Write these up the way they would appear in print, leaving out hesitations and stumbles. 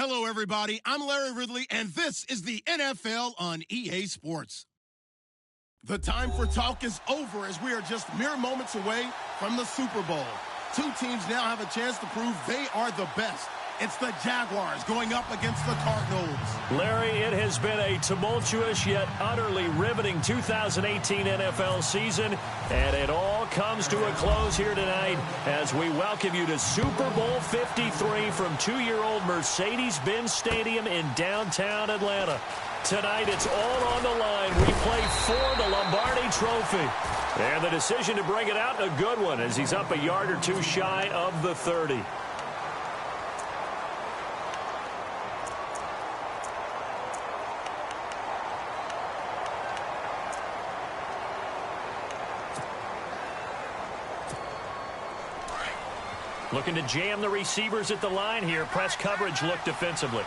Hello, everybody. I'm Larry Ridley, and this is the NFL on EA Sports. The time for talk is over as we are just mere moments away from the Super Bowl. Two teams now have a chance to prove they are the best. It's the Jaguars going up against the Cardinals. Larry, it has been a tumultuous yet utterly riveting 2018 NFL season, and it all comes to a close here tonight as we welcome you to Super Bowl 53 from two-year-old Mercedes-Benz Stadium in downtown Atlanta. Tonight, it's all on the line. We play for the Lombardi Trophy. And the decision to bring it out, a good one, as he's up a yard or two shy of the 30. Looking to jam the receivers at the line here. Press coverage look defensively.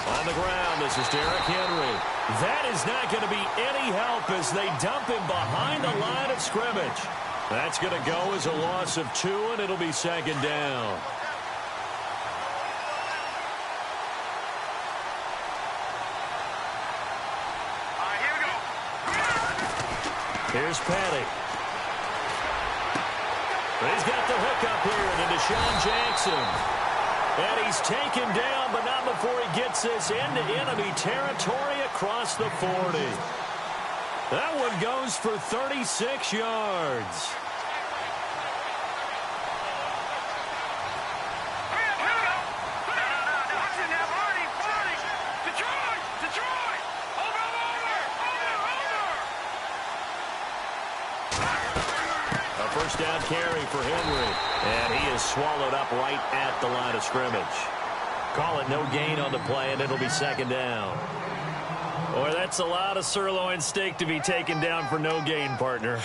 On the ground, this is Derrick Henry. That is not going to be any help as they dump him behind the line of scrimmage. That's going to go as a loss of 2, and it'll be second down. Here's Petty. He's got the hook up here to Deshaun Jackson. And he's taken down, but not before he gets this into enemy territory across the 40. That one goes for 36 yards. First down carry for Henry. And he is swallowed up right at the line of scrimmage. Call it no gain on the play, and it'll be second down. Boy, that's a lot of sirloin steak to be taken down for no gain, partner.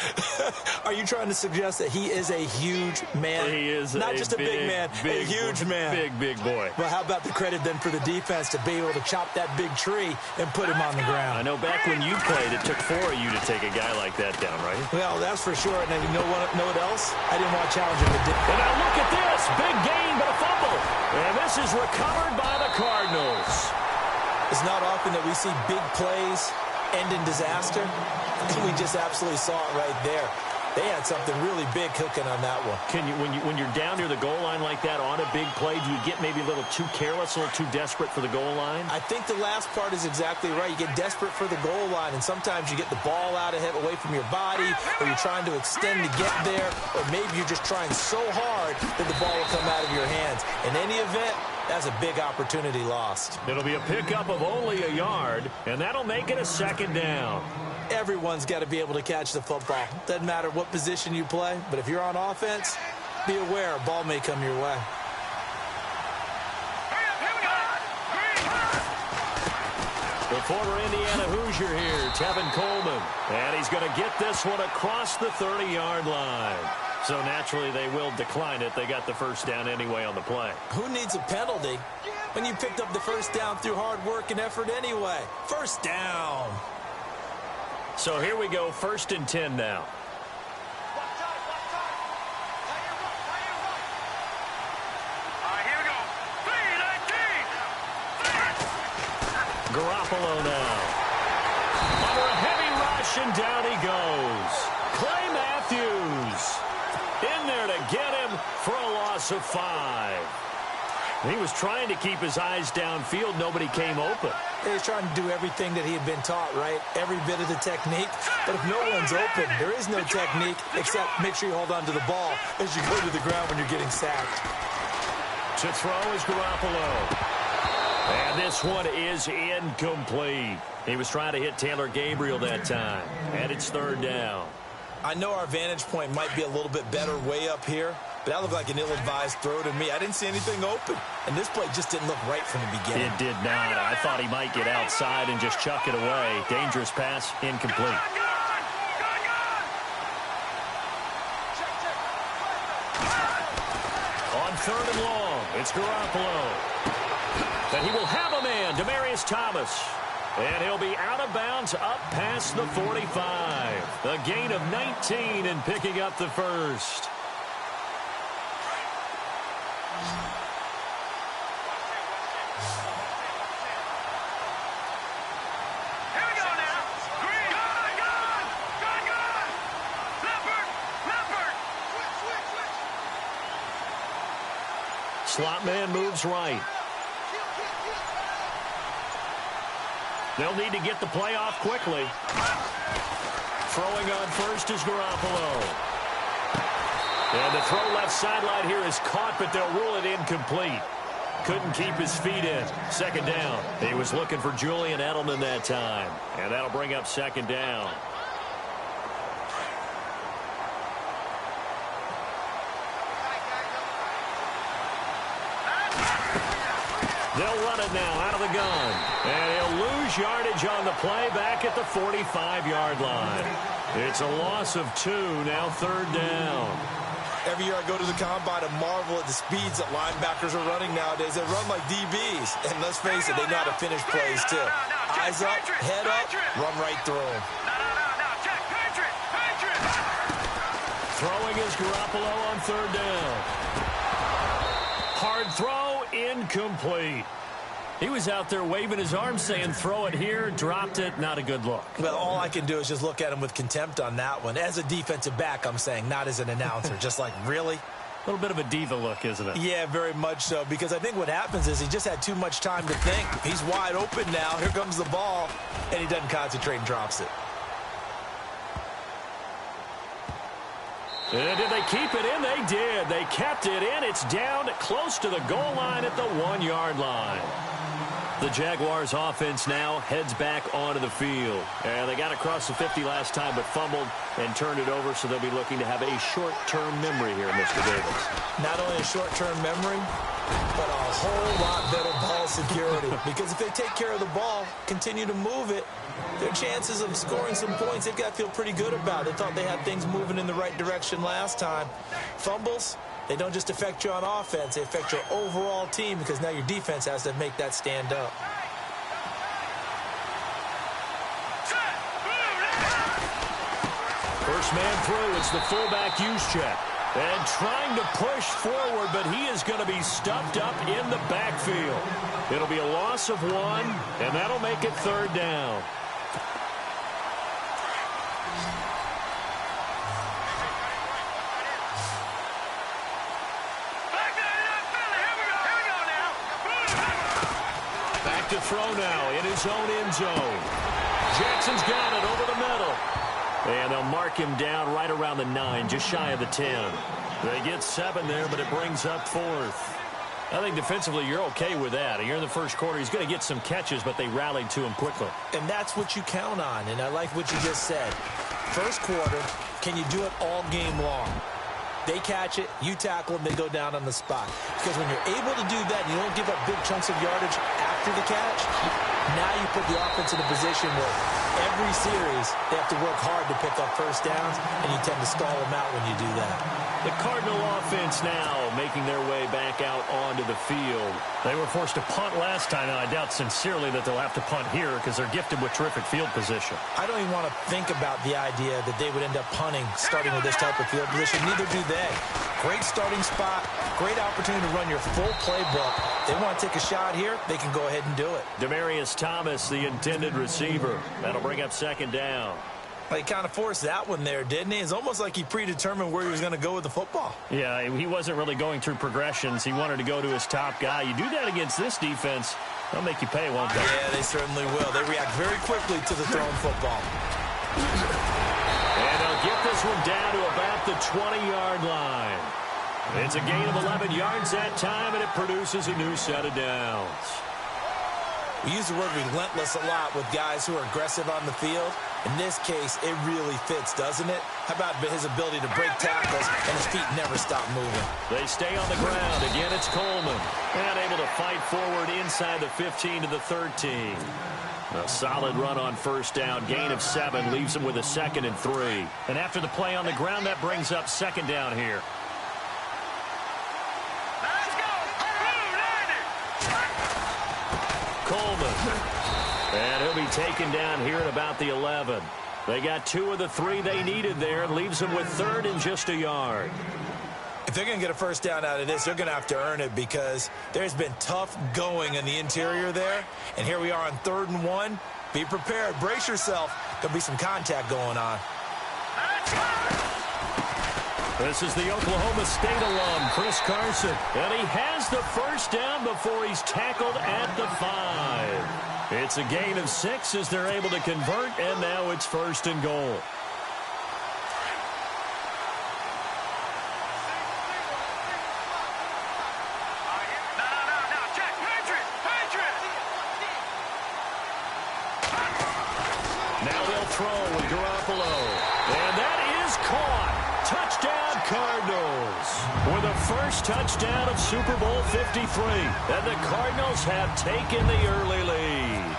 Are you trying to suggest that he is a huge man? He is not just a big man, a huge man. Big boy. Well, how about the credit then for the defense to be able to chop that big tree and put him on the ground? I know back when you played, it took 4 of you to take a guy like that down, right? Well, that's for sure. And you know what else? I didn't want to challenge him. And now look at this. Big gain, but a fumble. And this is recovered by the Cardinals. It's not often that we see big plays end in disaster. We just absolutely saw it right there. They had something really big cooking on that one. Can you, when you're down near the goal line like that on a big play, do you get maybe a little too careless, a little too desperate for the goal line? I think the last part is exactly right. You get desperate for the goal line, and sometimes you get the ball out ahead, away from your body, or you're trying to extend to get there, or maybe you're just trying so hard that the ball will come out of your hands. In any event, that's a big opportunity lost. It'll be a pickup of only a yard, and that'll make it a second down. Everyone's got to be able to catch the football. Doesn't matter what position you play, but if you're on offense, be aware a ball may come your way. The former Indiana Hoosier here, Tevin Coleman. And he's going to get this one across the 30-yard line. So naturally they will decline it. They got the first down anyway on the play. Who needs a penalty when you picked up the first down through hard work and effort anyway? First down. So here we go, 1st and 10 now. Here we go. 3-19. Garoppolo now. Under a heavy rush, and down he goes. Clay Matthews in there to get him for a loss of 5. He was trying to keep his eyes downfield. Nobody came open. He was trying to do everything that he had been taught, right? Every bit of the technique. But if no one's open, there is no technique except make sure you hold on to the ball as you go to the ground when you're getting sacked. To throw is Garoppolo. And this one is incomplete. He was trying to hit Taylor Gabriel that time. And it's 3rd down. I know our vantage point might be a little bit better way up here, but that looked like an ill-advised throw to me. I didn't see anything open, and this play just didn't look right from the beginning. It did not. I thought he might get outside and just chuck it away. Dangerous pass, incomplete. On 3rd and long, it's Garoppolo. And he will have a man, Demaryius Thomas. And he'll be out of bounds up past the 45. A gain of 19 and picking up the first. Slot man moves right. They'll need to get the play off quickly. Throwing on first is Garoppolo. And the throw left sideline here is caught, but they'll rule it incomplete. Couldn't keep his feet in. Second down. He was looking for Julian Edelman that time. And that'll bring up second down. They'll run it now out of the gun. And he'll lose yardage on the play back at the 45-yard line. It's a loss of 2, now third down. Every year I go to the combine and marvel at the speeds that linebackers are running nowadays. They run like DBs. And let's face it, they know how to finish plays too. Eyes up, head up, run right through them. Throwing is Garoppolo on third down. Hard throw, incomplete. He was out there waving his arms saying throw it here, dropped it, not a good look. Well, all I can do is just look at him with contempt on that one. As a defensive back, I'm saying, not as an announcer. Just like, really? A little bit of a diva look, isn't it? Yeah, very much so, because I think what happens is he just had too much time to think. He's wide open now. Here comes the ball, and he doesn't concentrate and drops it. And did they keep it in? They did. They kept it in. It's down close to the goal line at the 1-yard line. The Jaguars offense now heads back onto the field. And they got across the 50 last time but fumbled and turned it over, so they'll be looking to have a short-term memory here, Mr. Davis. Not only a short-term memory, but a whole lot better ball security. Because if they take care of the ball, continue to move it, their chances of scoring some points, they've got to feel pretty good about. They thought they had things moving in the right direction last time. Fumbles, they don't just affect you on offense, they affect your overall team because now your defense has to make that stand up. First man through, it's the fullback use check. And trying to push forward, but he is going to be stuffed up in the backfield. It'll be a loss of 1, and that'll make it third down. Back to throw now in his own end zone. Jackson's got it over the middle. And they'll mark him down right around the 9, just shy of the 10. They get 7 there, but it brings up 4th. I think defensively you're okay with that. You're in the first quarter. He's going to get some catches, but they rallied to him quickly. And that's what you count on, and I like what you just said. First quarter, can you do it all game long? They catch it, you tackle them, they go down on the spot. Because when you're able to do that, you don't give up big chunks of yardage after the catch, now you put the offense in a position where every series they have to work hard to pick up first downs, and you tend to stall them out when you do that. The Cardinal offense now making their way back out onto the field. They were forced to punt last time, and I doubt sincerely that they'll have to punt here because they're gifted with terrific field position. I don't even want to think about the idea that they would end up punting starting with this type of field position. Neither do they. Great starting spot, great opportunity to run your full playbook. They want to take a shot here, they can go ahead and do it. Demaryius Thomas, the intended receiver. That'll bring up second down. He kind of forced that one there, didn't he? It's almost like he predetermined where he was going to go with the football. Yeah, he wasn't really going through progressions. He wanted to go to his top guy. You do that against this defense, they'll make you pay, won't they? Yeah, they certainly will. They react very quickly to the thrown football. And they'll get this one down to about the 20-yard line. It's a gain of 11 yards that time, and it produces a new set of downs. We use the word relentless a lot with guys who are aggressive on the field. In this case, it really fits, doesn't it? How about his ability to break tackles and his feet never stop moving? They stay on the ground. Again, it's Coleman. And able to fight forward inside the 15 to the 13. A solid run on first down. Gain of 7 leaves him with a 2nd and 3. And after the play on the ground, that brings up second down here. Coleman. And he'll be taken down here at about the 11. They got 2 of the 3 they needed there. Leaves them with 3rd and just a yard. If they're going to get a first down out of this, they're going to have to earn it because there's been tough going in the interior there. And here we are on 3rd and 1. Be prepared. Brace yourself. There'll be some contact going on. This is the Oklahoma State alum, Chris Carson. And he has the first down before he's tackled at the 5. It's a gain of 6 as they're able to convert, and now it's 1st and goal. Now they'll throw with Garoppolo. And that is caught. Touchdown, Cardinals. With the first touchdown of Super Bowl 53. And the Cardinals have taken the early lead.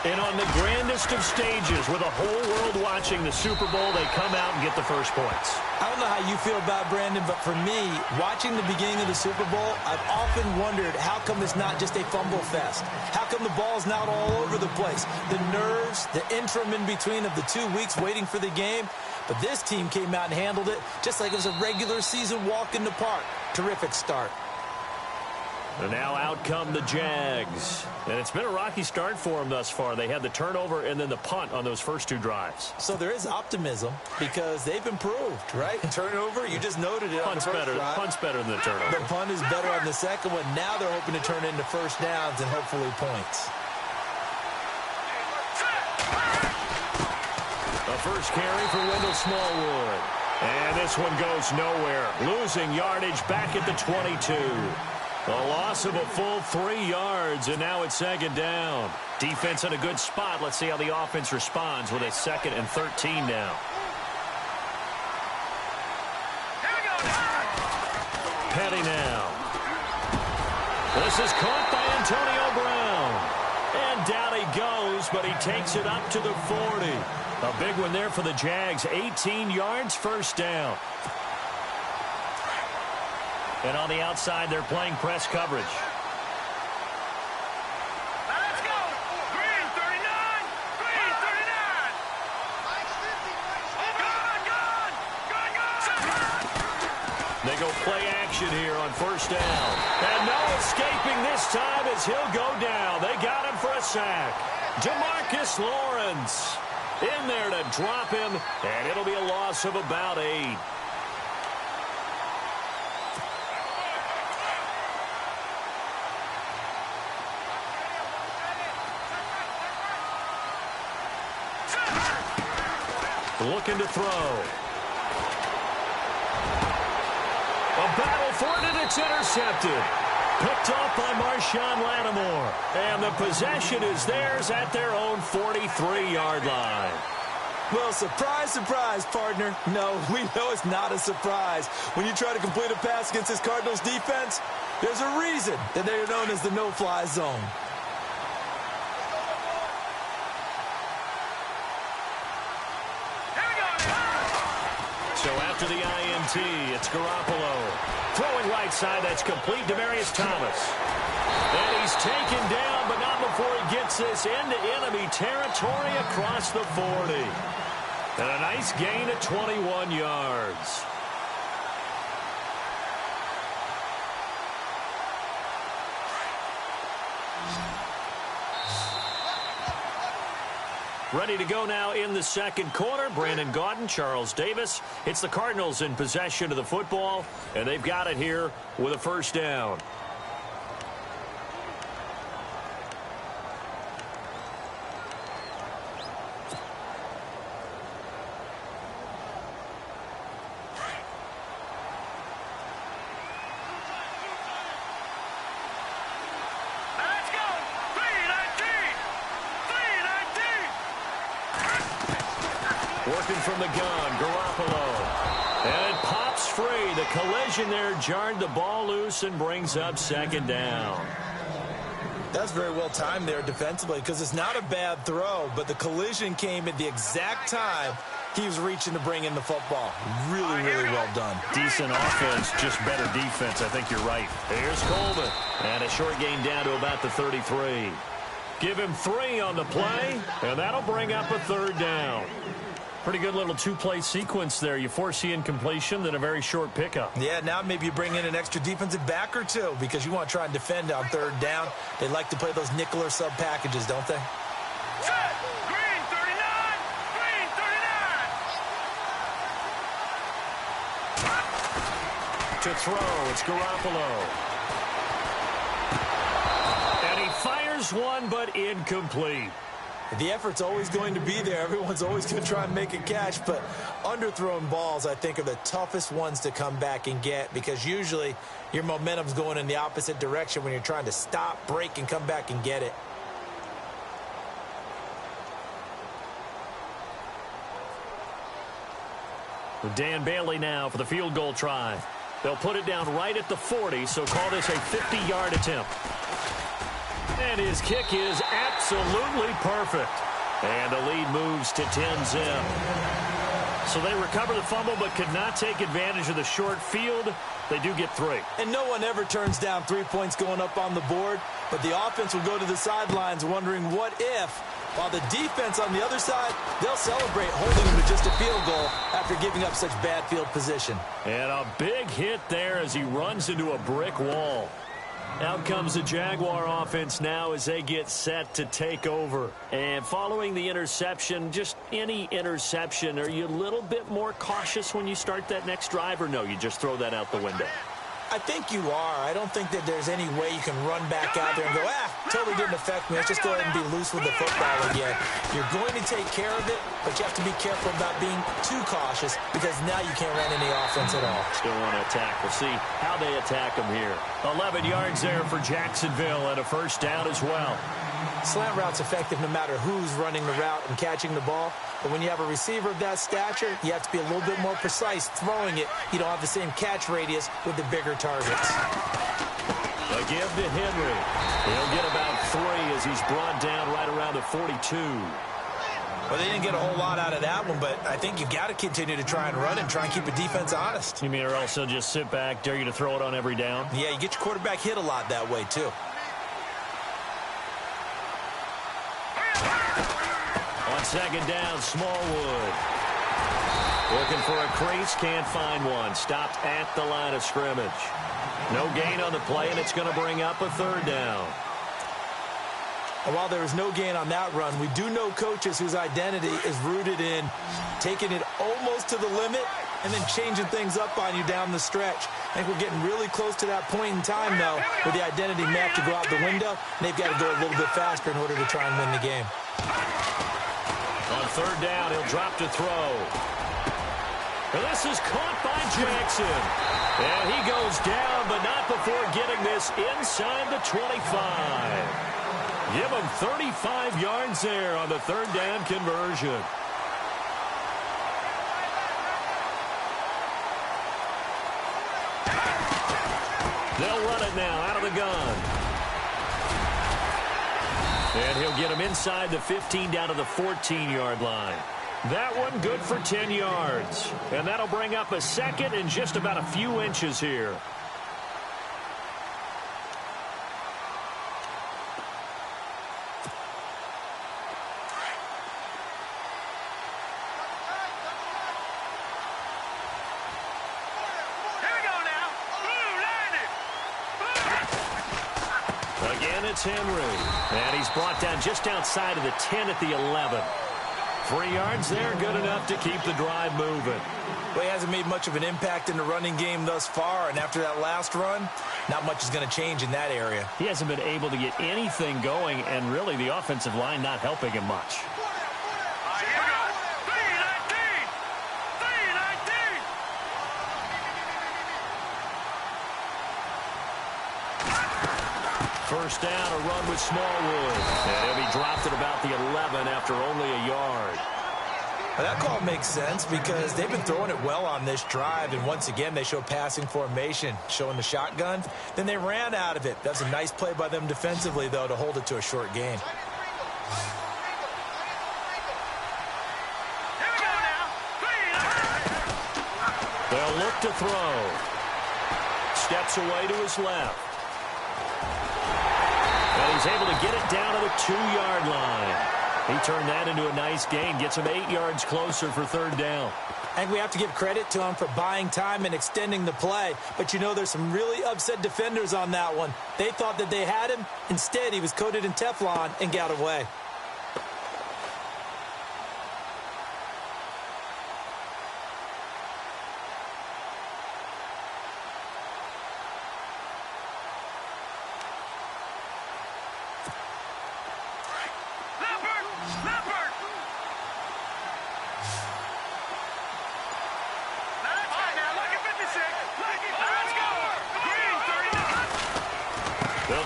And on the grandest of stages, with the whole world watching the Super Bowl, they come out and get the first points. I don't know how you feel about Brandon, but for me, watching the beginning of the Super Bowl, I've often wondered how come it's not just a fumble fest? How come the ball's not all over the place? The nerves, the interim in between of the 2 weeks waiting for the game. But this team came out and handled it just like it was a regular season walk in the park. Terrific start. And now out come the Jags. And it's been a rocky start for them thus far. They had the turnover and then the punt on those first 2 drives. So there is optimism because they've improved, right? Turnover, you just noted it. Punt's better than the turnover. The punt is better on the second one. Now they're hoping to turn into first downs and hopefully points. The first carry for Wendell Smallwood. And this one goes nowhere. Losing yardage back at the 22. A loss of a full 3 yards, and now it's 2nd down. Defense in a good spot. Let's see how the offense responds with a 2nd and 13 now. Petty now. This is caught by Antonio Brown. And down he goes, but he takes it up to the 40. A big one there for the Jags. 18 yards, 1st down. And on the outside, they're playing press coverage. Let's go. Green 39. Green 39. They go play action here on 1st down. And no escaping this time as he'll go down. They got him for a sack. DeMarcus Lawrence in there to drop him, and it'll be a loss of about 8. Looking to throw. A battle for it, and it's intercepted. Picked off by Marshawn Lattimore. And the possession is theirs at their own 43-yard line. Well, surprise, surprise, partner. No, we know it's not a surprise. When you try to complete a pass against this Cardinals defense, there's a reason that they are known as the no-fly zone. So after the INT, it's Garoppolo. Throwing right side, that's complete. Demaryius Thomas. And he's taken down, but not before he gets this into enemy territory across the 40. And a nice gain of 21 yards. Ready to go now in the 2nd quarter. Brandon Gaudin, Charles Davis. It's the Cardinals in possession of the football, and they've got it here with a 1st down. Working from the gun, Garoppolo. And it pops free. The collision there jarred the ball loose and brings up 2nd down. That's very well timed there defensively because it's not a bad throw, but the collision came at the exact time he was reaching to bring in the football. Really, really well done. Decent offense, just better defense. I think you're right. Here's Coleman. And a short gain down to about the 33. Give him 3 on the play, and that'll bring up a 3rd down. Pretty good little 2-play sequence there. You force the incompletion, then a very short pickup. Yeah, now maybe you bring in an extra defensive back or 2 because you want to try and defend on 3rd down. They like to play those nickel or sub packages, don't they? Set. Green 39. Green 39. To throw, it's Garoppolo. And he fires one, but incomplete. The effort's always going to be there. Everyone's always going to try and make a catch, but underthrown balls, I think, are the toughest ones to come back and get because usually your momentum's going in the opposite direction when you're trying to stop, break, and come back and get it. Dan Bailey now for the field goal try. They'll put it down right at the 40, so call this a 50-yard attempt. And his kick is absolutely perfect. And the lead moves to 10-zip. So they recover the fumble but could not take advantage of the short field. They do get 3. And no one ever turns down 3 points going up on the board, but the offense will go to the sidelines wondering what if, while the defense on the other side, they'll celebrate holding them to just a field goal after giving up such bad field position. And a big hit there as he runs into a brick wall. Out comes the Jaguar offense now as they get set to take over. And following the interception, just any interception, are you a little bit more cautious when you start that next drive, or no, you just throw that out the window? I think you are. I don't think that there's any way you can run back out there and go, totally didn't affect me. Let's just go ahead and be loose with the football again. You're going to take care of it, but you have to be careful about being too cautious because now you can't run any offense at all. Still want to attack. We'll see how they attack them here. 11 yards there for Jacksonville and a first down as well. Slant route's effective no matter who's running the route and catching the ball. But when you have a receiver of that stature, you have to be a little bit more precise throwing it. You don't have the same catch radius with the bigger targets. A give to Henry. He'll get about 3 as he's brought down right around the 42. Well, they didn't get a whole lot out of that one, but I think you've got to continue to try and run and try and keep the defense honest. You mean or else they'll just sit back, dare you to throw it on every down? Yeah, you get your quarterback hit a lot that way, too. On second down, Smallwood. Looking for a crease, can't find one. Stopped at the line of scrimmage. No gain on the play, and it's going to bring up a third down. And while there was no gain on that run, we do know coaches whose identity is rooted in taking it almost to the limit and then changing things up on you down the stretch. I think we're getting really close to that point in time, though, where the identity map to go out the window, and they've got to go a little bit faster in order to try and win the game. On third down, he'll drop to throw. And this is caught by Jackson. And he goes down, but not before getting this inside the 25. Give him 35 yards there on the third down conversion. They'll run it now out of the gun. And he'll get him inside the 15 down to the 14-yard line. That one good for 10 yards. And that'll bring up a second and just about a few inches here. It's Henry, and he's brought down just outside of the 10 at the 11. 3 yards there, good enough to keep the drive moving. Well, he hasn't made much of an impact in the running game thus far, and after that last run, not much is going to change in that area. He hasn't been able to get anything going, and really the offensive line not helping him much. First down, a run with Smallwood. And he'll be dropped at about the 11 after only a yard. Well, that call makes sense because they've been throwing it well on this drive, and once again they show passing formation, showing the shotgun. Then they ran out of it. That's a nice play by them defensively, though, to hold it to a short gain. They'll look to throw. Steps away to his left. And he's able to get it down to the 2-yard line. He turned that into a nice gain. Gets him 8 yards closer for third down. I think we have to give credit to him for buying time and extending the play. But, you know, there's some really upset defenders on that one. They thought that they had him. Instead, he was coated in Teflon and got away.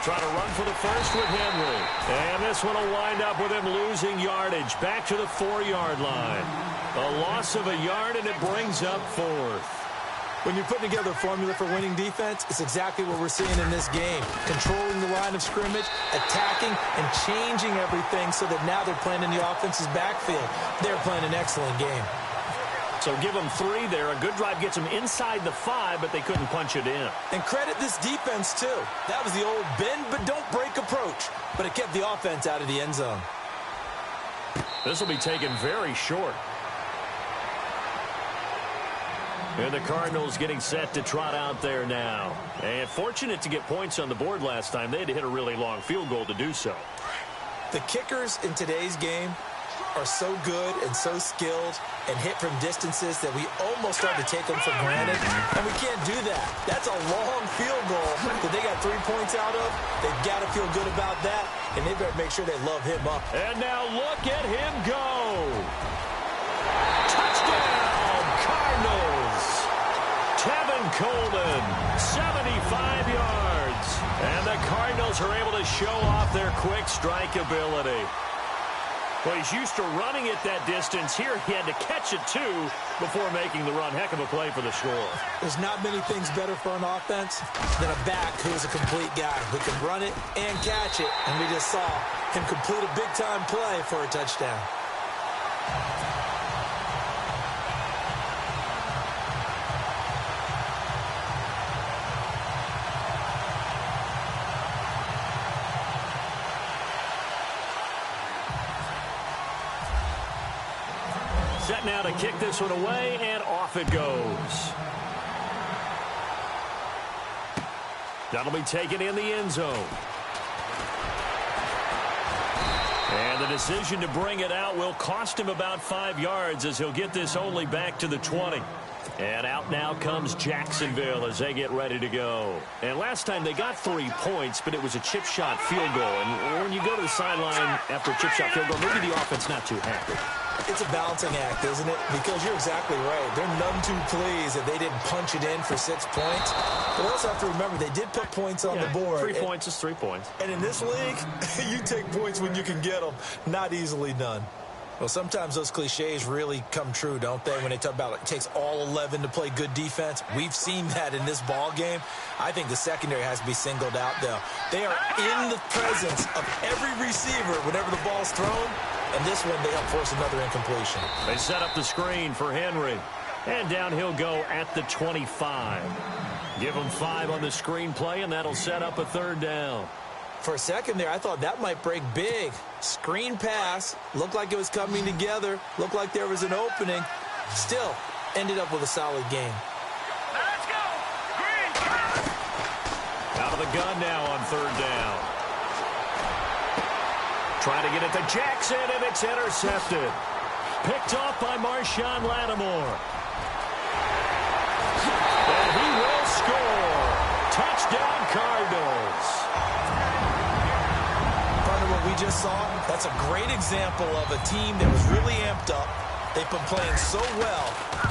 try to run for the first with Henry. And this one will wind up with him losing yardage back to the 4-yard line. A loss of a yard, and it brings up 4th. When you're putting together a formula for winning defense, it's exactly what we're seeing in this game. Controlling the line of scrimmage, attacking, and changing everything so that now they're playing in the offense's backfield. They're playing an excellent game. So give them 3 there. A good drive gets them inside the 5, but they couldn't punch it in. And credit this defense, too. That was the old bend but don't break approach, but it kept the offense out of the end zone. This will be taken very short. And the Cardinals getting set to trot out there now. And fortunate to get points on the board last time. They had to hit a really long field goal to do so. The kickers in today's game are so good and so skilled and hit from distances that we almost start to take them for granted. And we can't do that. That's a long field goal that they got 3 points out of. They've got to feel good about that, and they better make sure they love him up. And now look at him go. Touchdown, Cardinals. Tevin Coleman, 75 yards. And the Cardinals are able to show off their quick strike ability. Well, he's used to running it that distance. Here he had to catch it, too, before making the run. Heck of a play for the score. There's not many things better for an offense than a back who's a complete guy who can run it and catch it. And we just saw him complete a big-time play for a touchdown. Set now to kick this one away, and off it goes. That'll be taken in the end zone. And the decision to bring it out will cost him about 5 yards as he'll get this only back to the 20. And out now comes Jacksonville as they get ready to go. And last time they got 3 points, but it was a chip shot field goal. And when you go to the sideline after a chip shot field goal, maybe the offense not too happy. It's a balancing act, isn't it? Because you're exactly right. They're none too pleased that they didn't punch it in for 6 points. But we also have to remember they did put points on the board. 3 points is 3 points. And in this league, you take points when you can get them. Not easily done. Well, sometimes those cliches really come true, don't they? When they talk about it takes all 11 to play good defense. We've seen that in this ball game. I think the secondary has to be singled out, though. They are in the presence of every receiver whenever the ball's thrown. And this one, they help force another incompletion. They set up the screen for Henry. And down he'll go at the 25. Give him 5 on the screen play, and that'll set up a 3rd down. For a second there, I thought that might break big. Screen pass. Looked like it was coming together. Looked like there was an opening. Still, ended up with a solid game. Let's go. Green. Out of the gun now on 3rd down. Trying to get it to Jackson, and it's intercepted. Picked off by Marshawn Lattimore. And he will score. Touchdown, Cardinals. Part of what we just saw, that's a great example of a team that was really amped up. They've been playing so well,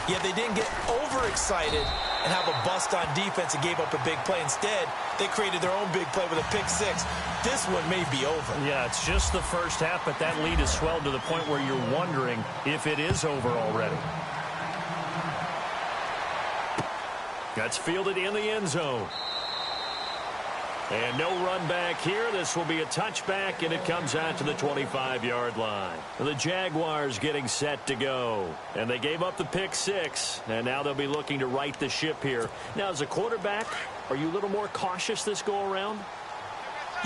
yet they didn't get overexcited and have a bust on defense and gave up a big play. Instead, they created their own big play with a pick 6. This one may be over. Yeah, it's just the first half, but that lead has swelled to the point where you're wondering if it is over already. That's fielded in the end zone. And no run back here. This will be a touchback, and it comes out to the 25-yard line. The Jaguars getting set to go. And they gave up the pick 6, and now they'll be looking to right the ship here. Now, as a quarterback, are you a little more cautious this go-around?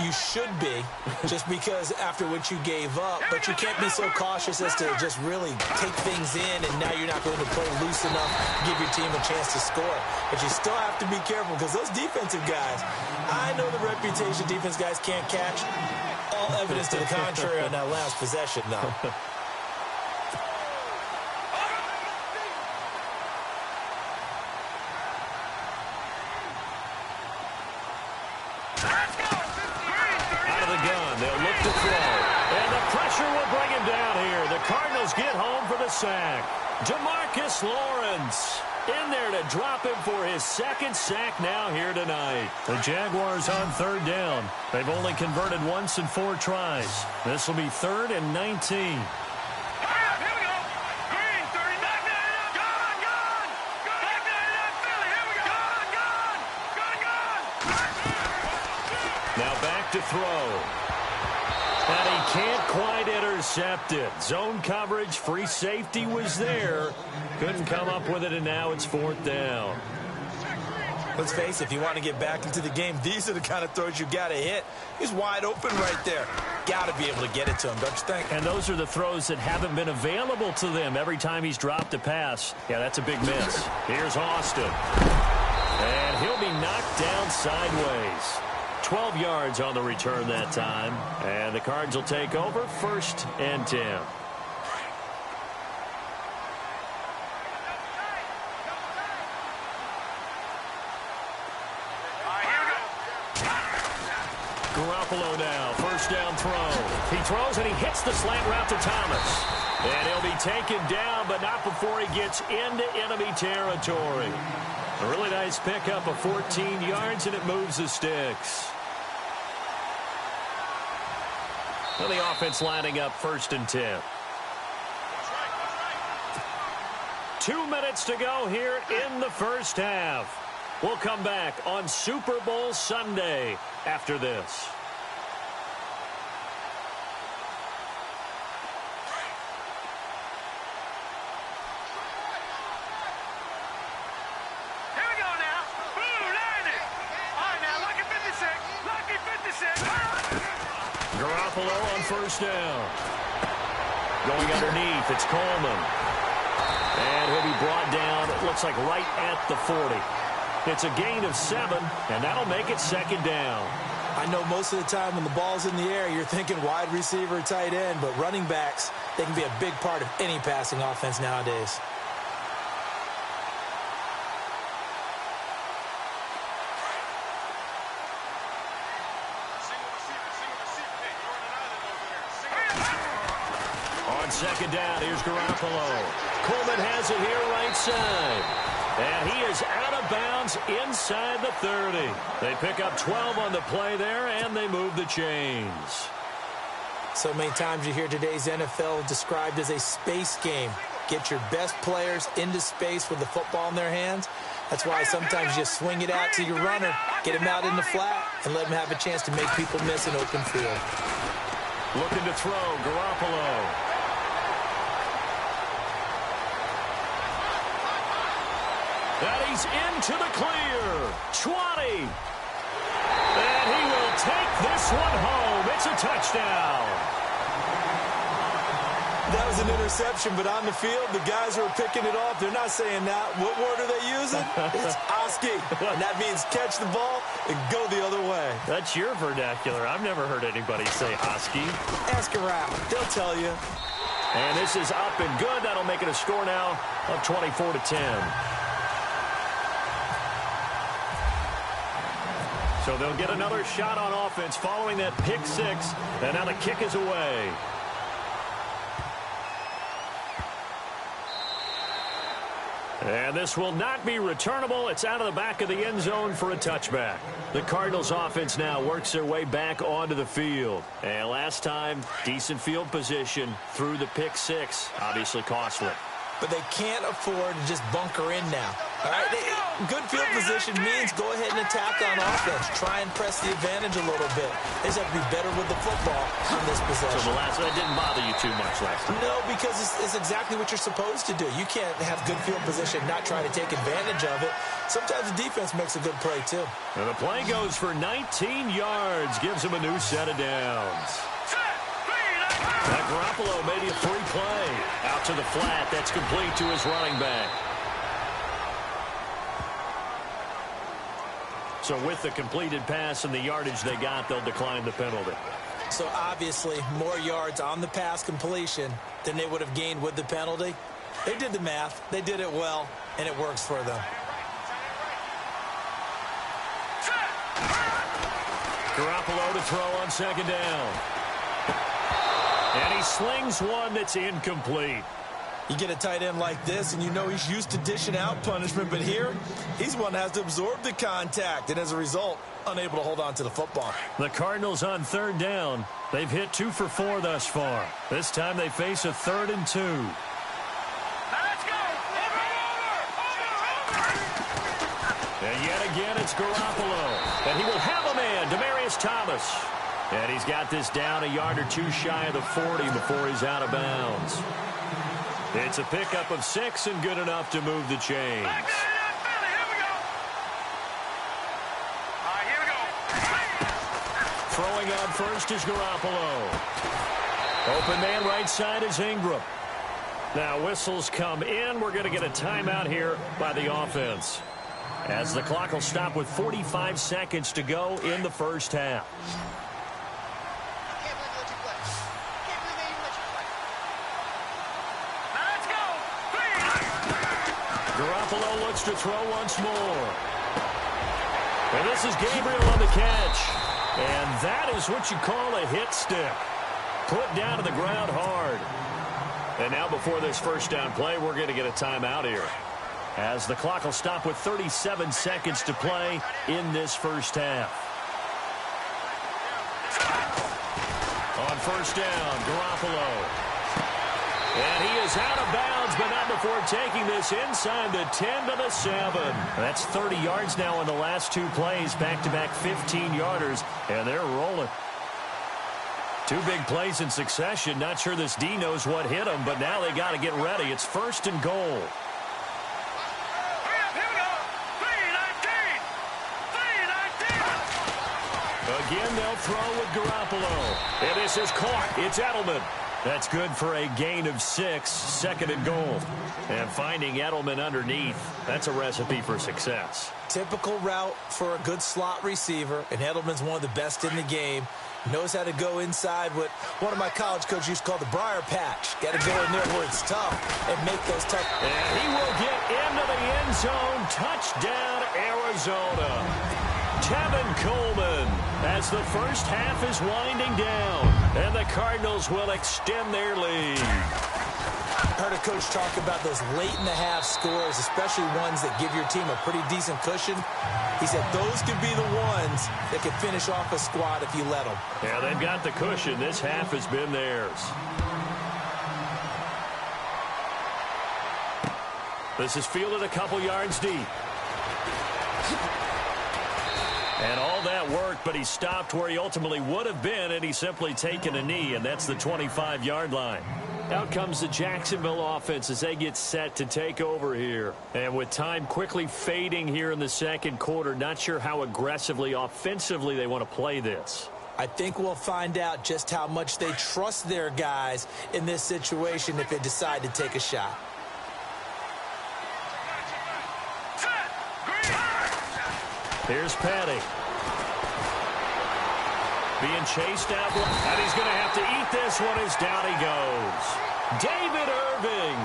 You should be, just because after what you gave up, but you can't be so cautious as to just really take things in, and now you're not going to play loose enough to give your team a chance to score. But you still have to be careful, because those defensive guys, I know the reputation defense guys can't catch. All evidence to the contrary on that last possession, though. Cardinals get home for the sack. DeMarcus Lawrence. in there to drop him for his second sack now here tonight. The Jaguars on third down. They've only converted once in 4 tries. This will be 3rd and 19. Now back to throw. And he can't quite intercept it. Zone coverage, free safety was there. Couldn't come up with it, and now it's 4th down. Let's face it, if you want to get back into the game, these are the kind of throws you got to hit. He's wide open right there. Got to be able to get it to him, don't you think? And those are the throws that haven't been available to them every time he's dropped a pass. Yeah, that's a big miss. Here's Austin. And he'll be knocked down sideways. 12 yards on the return that time. And the Cards will take over 1st and 10. Garoppolo now, 1st down throw. He throws and he hits the slant route to Thomas. And he'll be taken down, but not before he gets into enemy territory. A really nice pickup of 14 yards, and it moves the sticks. Well, the offense lining up 1st and 10. 2 minutes to go here in the first half. We'll come back on Super Bowl Sunday after this. Here we go now. Blue, line it. All right, now, lucky 56. Lucky 56. Garoppolo on 1st down. Going underneath, it's Coleman. And he'll be brought down, it looks like right at the 40. It's a gain of 7, and that'll make it 2nd down. I know most of the time when the ball's in the air, you're thinking wide receiver, tight end, but running backs, they can be a big part of any passing offense nowadays. On 2nd down, here's Garoppolo. Coleman has it here right side. And he is out of bounds inside the 30. They pick up 12 on the play there, and they move the chains. So many times you hear today's NFL described as a space game. Get your best players into space with the football in their hands. That's why sometimes you swing it out to your runner, get him out in the flat, and let him have a chance to make people miss an open field. Looking to throw, Garoppolo. And he's into the clear. 20. And he will take this one home. It's a touchdown. That was an interception, but on the field, the guys who are picking it off, they're not saying that. What word are they using? It's Oski. And that means catch the ball and go the other way. That's your vernacular. I've never heard anybody say Oski. Ask around. They'll tell you. And this is up and good. That'll make it a score now of 24-10. So they'll get another shot on offense following that pick 6. And now the kick is away. And this will not be returnable. It's out of the back of the end zone for a touchback. The Cardinals offense now works their way back onto the field. And last time, decent field position through the pick 6. Obviously costly. But they can't afford to just bunker in now. All right? Good field position means go ahead and attack on offense. Try and press the advantage a little bit. They just have to be better with the football on this possession. So that didn't bother you too much last time? No, because it's exactly what you're supposed to do. You can't have good field position, not try to take advantage of it. Sometimes the defense makes a good play, too. And the play goes for 19 yards. Gives him a new set of downs. Now Garoppolo made a free play. Out to the flat. That's complete to his running back. So with the completed pass and the yardage they got, they'll decline the penalty. So obviously more yards on the pass completion than they would have gained with the penalty. They did the math. They did it well, and it works for them. Garoppolo to throw on 2nd down. And he slings one that's incomplete. You get a tight end like this, and you know he's used to dishing out punishment, but here, he's one that has to absorb the contact, and as a result, unable to hold on to the football. The Cardinals on third down. They've hit 2 for 4 thus far. This time they face a 3rd and 2. Let's go! And yet again, it's Garoppolo. And he will have a man, Demaryius Thomas. And he's got this down a yard or 2 shy of the 40 before he's out of bounds. It's a pickup of 6 and good enough to move the chains. Back there, Philly, here we go. All right, here we go. Throwing on first is Garoppolo. Open man right side is Ingram. Now whistles come in. We're going to get a timeout here by the offense, as the clock will stop with 45 seconds to go in the first half. Let's go. Garoppolo looks to throw once more. And this is Gabriel on the catch. And that is what you call a hit stick. Put down to the ground hard. And now before this first down play, we're going to get a timeout here, as the clock will stop with 37 seconds to play in this first half. On first down, Garoppolo. And he is out of bounds, but not before taking this inside the 10 to the 7. That's 30 yards now in the last 2 plays, back-to-back 15-yarders, and they're rolling. 2 big plays in succession. Not sure this D knows what hit him, but now they got to get ready. It's 1st and goal. Here we go. 3-19. Again, they'll throw with Garoppolo. And this is caught. It's Edelman. That's good for a gain of 6, 2nd and goal. And finding Edelman underneath, that's a recipe for success. Typical route for a good slot receiver, and Edelman's one of the best in the game. Knows how to go inside what one of my college coaches used to call the briar patch. Got to go in there where it's tough and make those tough. And he will get into the end zone. Touchdown, Arizona. Tevin Coleman, as the first half is winding down, and the Cardinals will extend their lead. Heard a coach talk about those late-in-the-half scores, especially ones that give your team a pretty decent cushion. He said those could be the ones that could finish off a squad if you let them. Yeah, they've got the cushion. This half has been theirs. This is fielded a couple yards deep. And all that worked, but he stopped where he ultimately would have been, and he's simply taken a knee, and that's the 25-yard line. Out comes the Jacksonville offense as they get set to take over here. And with time quickly fading here in the second quarter, not sure how aggressively, offensively they want to play this. I think we'll find out just how much they trust their guys in this situation if they decide to take a shot. Here's Petty. Being chased out, and he's going to have to eat this one as down he goes. David Irving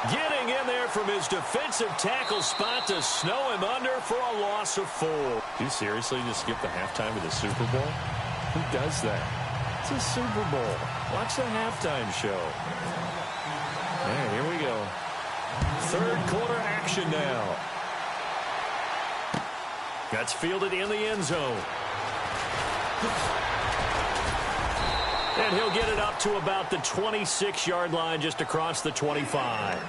getting in there from his defensive tackle spot to snow him under for a loss of 4. Do you seriously just skip the halftime of the Super Bowl? Who does that? It's a Super Bowl. Watch the halftime show. All right, here we go. Third quarter action now. That's fielded in the end zone. And he'll get it up to about the 26-yard line, just across the 25.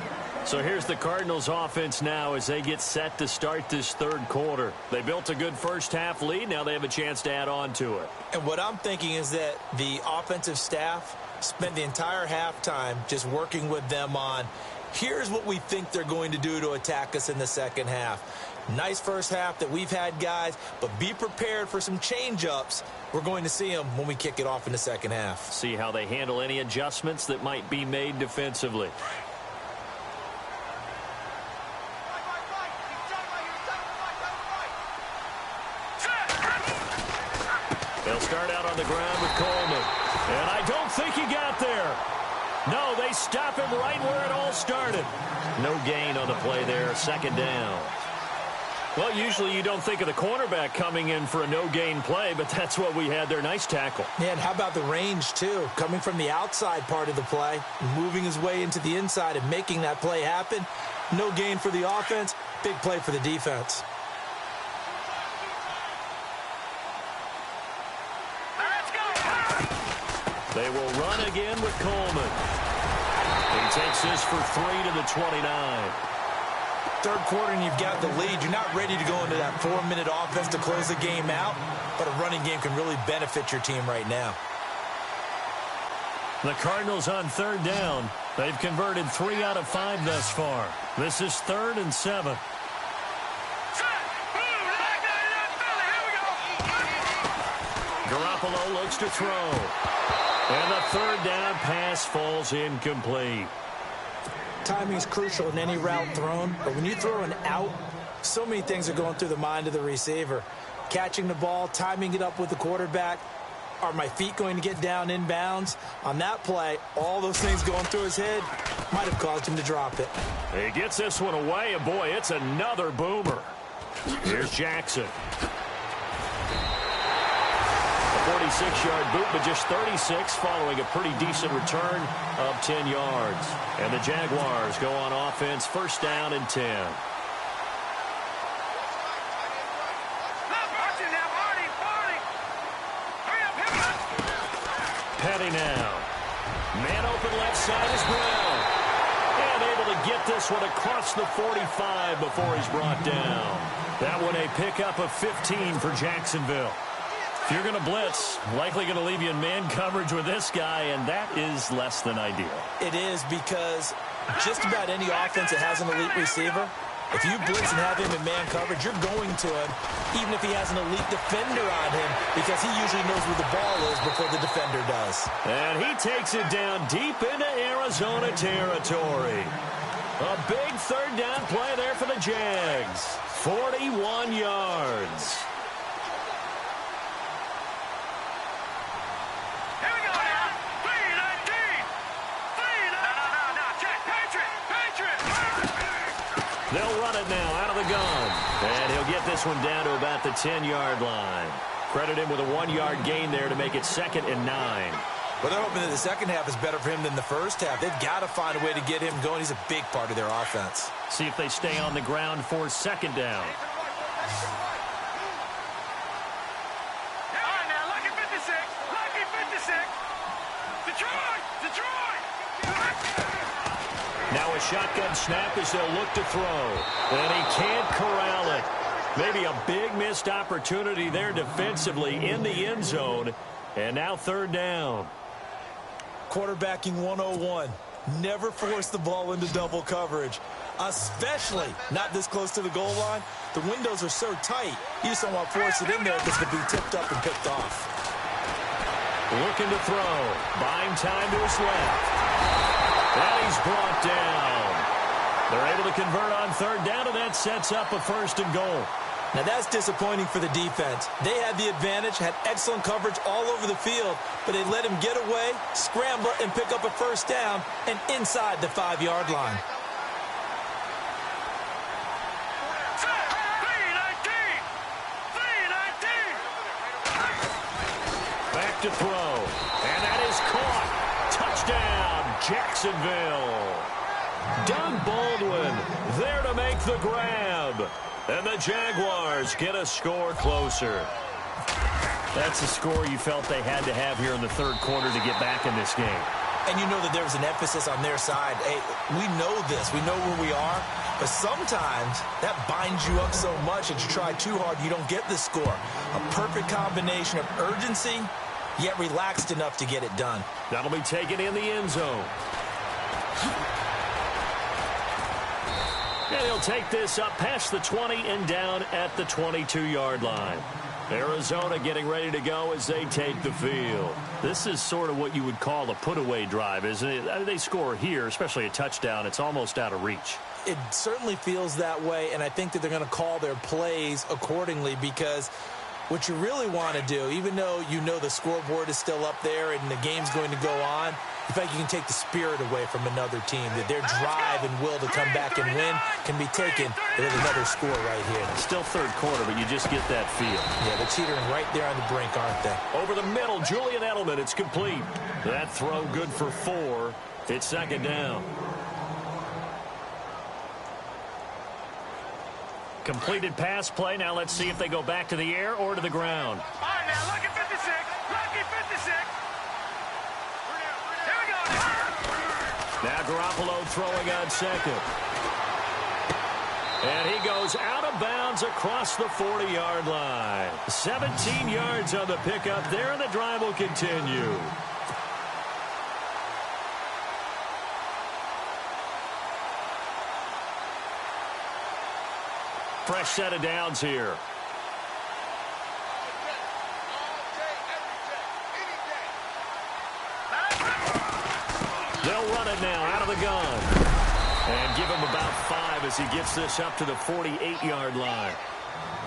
So here's the Cardinals offense now as they get set to start this third quarter. They built a good first half lead. Now they have a chance to add on to it. And what I'm thinking is that the offensive staff spent the entire halftime just working with them on, here's what we think they're going to do to attack us in the second half. Nice first half that we've had, guys, but be prepared for some change-ups. We're going to see them when we kick it off in the second half. See how they handle any adjustments that might be made defensively. They'll start out on the ground with Coleman. And I don't think he got there. No, they stop him right where it all started. No gain on the play there, second down. Well, usually you don't think of the cornerback coming in for a no-gain play, but that's what we had there. Nice tackle. Yeah, and how about the range, too? Coming from the outside part of the play, moving his way into the inside and making that play happen. No gain for the offense, big play for the defense. They will run again with Coleman. He takes this for 3 to the 29. Third quarter and you've got the lead. You're not ready to go into that 4-minute offense to close the game out, but a running game can really benefit your team right now. The Cardinals on third down. They've converted 3 out of 5 thus far. This is 3rd and 7. Garoppolo looks to throw. And the third down pass falls incomplete. Timing is crucial in any route thrown, but when you throw an out, so many things are going through the mind of the receiver. Catching the ball, timing it up with the quarterback. Are my feet going to get down inbounds? On that play, all those things going through his head might have caused him to drop it. He gets this one away, and boy, it's another boomer. Here's Jackson. 46-yard boot, but just 36 following a pretty decent return of 10 yards. And the Jaguars go on offense, first down and 10. Petty now. Man open left side is Brown. And able to get this one across the 45 before he's brought down. That one a pickup of 15 for Jacksonville. If you're going to blitz, likely going to leave you in man coverage with this guy, and that is less than ideal. It is because just about any offense that has an elite receiver, if you blitz and have him in man coverage, you're going to him, even if he has an elite defender on him, because he usually knows where the ball is before the defender does. And he takes it down deep into Arizona territory. A big third down play there for the Jags. 41 yards. They'll run it now out of the gun. And he'll get this one down to about the 10-yard line. Credit him with a 1-yard gain there to make it 2nd and 9. Well, they're hoping that the second half is better for him than the first half. They've got to find a way to get him going. He's a big part of their offense. See if they stay on the ground for 2nd down. Now a shotgun snap as they'll look to throw. And he can't corral it. Maybe a big missed opportunity there defensively in the end zone. And now 3rd down. Quarterbacking 101. Never force the ball into double coverage, especially not this close to the goal line. The windows are so tight, you just don't want to force it in there because it could be tipped up and picked off. Looking to throw. Buying time to his left. And he's brought down. They're able to convert on 3rd down, and that sets up a 1st and goal. Now that's disappointing for the defense. They had the advantage, had excellent coverage all over the field, but they let him get away, scramble, and pick up a 1st down and inside the 5-yard line. Back to throw. And that is caught. Touchdown, Jacksonville. Doug Baldwin there to make the grab. And the Jaguars get a score closer. That's a score you felt they had to have here in the 3rd quarter to get back in this game. And you know that there was an emphasis on their side. Hey, we know this. We know where we are. But sometimes that binds you up so much that you try too hard, you don't get the score. A perfect combination of urgency, yet relaxed enough to get it done. That'll be taken in the end zone. And he'll take this up past the 20 and down at the 22-yard line. Arizona getting ready to go as they take the field. This is sort of what you would call a put-away drive, isn't it? They score here, especially a touchdown. It's almost out of reach. It certainly feels that way, and I think that they're going to call their plays accordingly because What you really want to do, even though you know the scoreboard is still up there and the game's going to go on, you think you can take the spirit away from another team, that their drive and will to come back and win can be taken with another score right here. Still third quarter, but you just get that feel. Yeah, they're teetering right there on the brink, aren't they? Over the middle, Julian Edelman, it's complete. That throw good for 4. It's second down. Completed pass play. Now let's see if they go back to the air or to the ground. All right, now, lucky 56. Lucky 56. Here we go. Now Garoppolo throwing on second. And he goes out of bounds across the 40-yard line. 17 yards on the pickup there, and the drive will continue. Fresh set of downs here. They'll run it now out of the gun. And give him about 5 as he gets this up to the 48-yard line.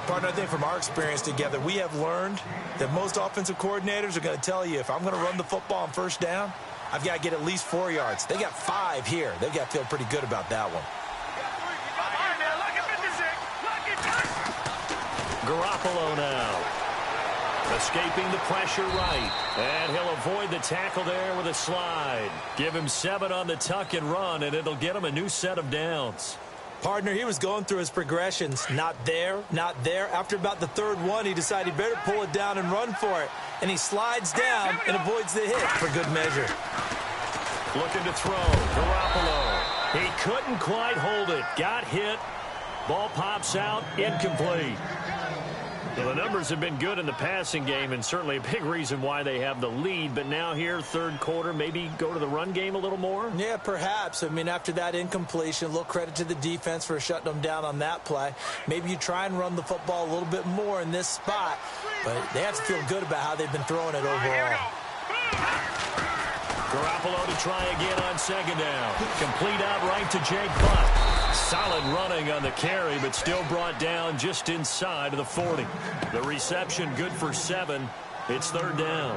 Partner, I think from our experience together, we have learned that most offensive coordinators are going to tell you, if I'm going to run the football on first down, I've got to get at least 4 yards. They got 5 here. They've got to feel pretty good about that one. Garoppolo now. Escaping the pressure right. And he'll avoid the tackle there with a slide. Give him 7 on the tuck and run, and it'll get him a new set of downs. Partner, he was going through his progressions. Not there, not there. After about the third one, he decided he better pull it down and run for it. And he slides down and avoids the hit for good measure. Looking to throw. Garoppolo. He couldn't quite hold it. Got hit. Ball pops out. Incomplete. Well, the numbers have been good in the passing game, and certainly a big reason why they have the lead. But now here, third quarter, maybe go to the run game a little more? Yeah, perhaps. I mean, after that incompletion, a little credit to the defense for shutting them down on that play. Maybe you try and run the football a little bit more in this spot, but they have to feel good about how they've been throwing it overall. Garoppolo to try again on second down. Complete out right to Jake Butt. Solid running on the carry, but still brought down just inside of the 40. The reception good for 7. It's third down.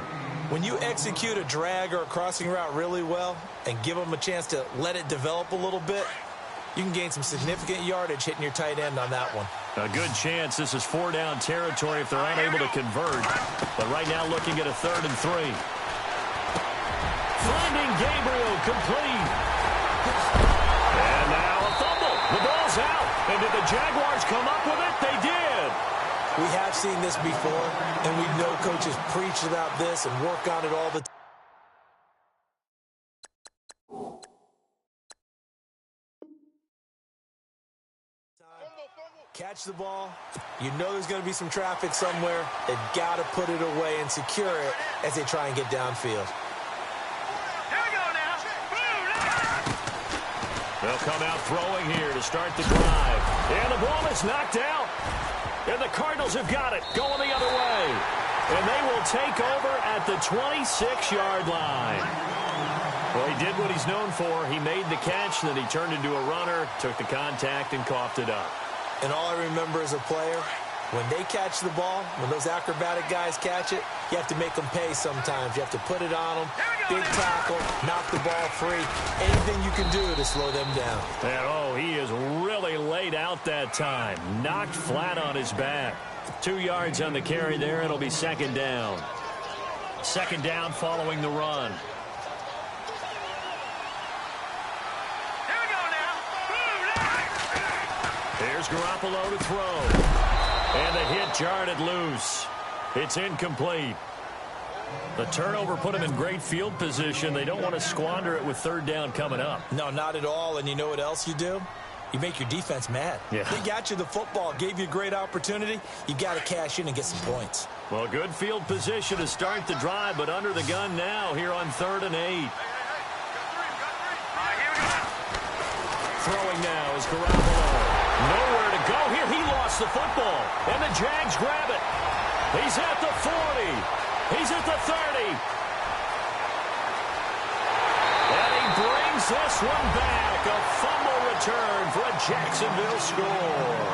When you execute a drag or a crossing route really well and give them a chance to let it develop a little bit, you can gain some significant yardage hitting your tight end on that one. A good chance this is 4-down territory if they're unable to convert. But right now looking at a 3rd and 3. Finding Gabriel complete. And now a fumble. The ball's out. And did the Jaguars come up with it? They did. We have seen this before, and we know coaches preach about this and work on it all the time. Catch the ball. You know there's going to be some traffic somewhere. They've got to put it away and secure it as they try and get downfield. They'll come out throwing here to start the drive. And the ball is knocked out. And the Cardinals have got it going the other way. And they will take over at the 26-yard line. Well, he did what he's known for. He made the catch, then he turned into a runner, took the contact, and coughed it up. And all I remember as a player, when they catch the ball, when those acrobatic guys catch it, you have to make them pay sometimes. You have to put it on them, big tackle, knock the ball free. Anything you can do to slow them down. And, oh, he is really laid out that time. Knocked flat on his back. 2 yards on the carry there. It'll be second down. Second down following the run. Here's Garoppolo to throw. And the hit jarred it loose. It's incomplete. The turnover put him in great field position. They don't want to squander it with third down coming up. No, not at all. And you know what else you do? You make your defense mad. Yeah. They got you the football, gave you a great opportunity. You got to cash in and get some points. Well, good field position to start the drive, but under the gun now here on 3rd and 8. Throwing now is Garoppolo. Nowhere to go here. He lost the football. And the Jags grab it. He's at the 40. He's at the 30. And he brings this one back. A fumble return for a Jacksonville score.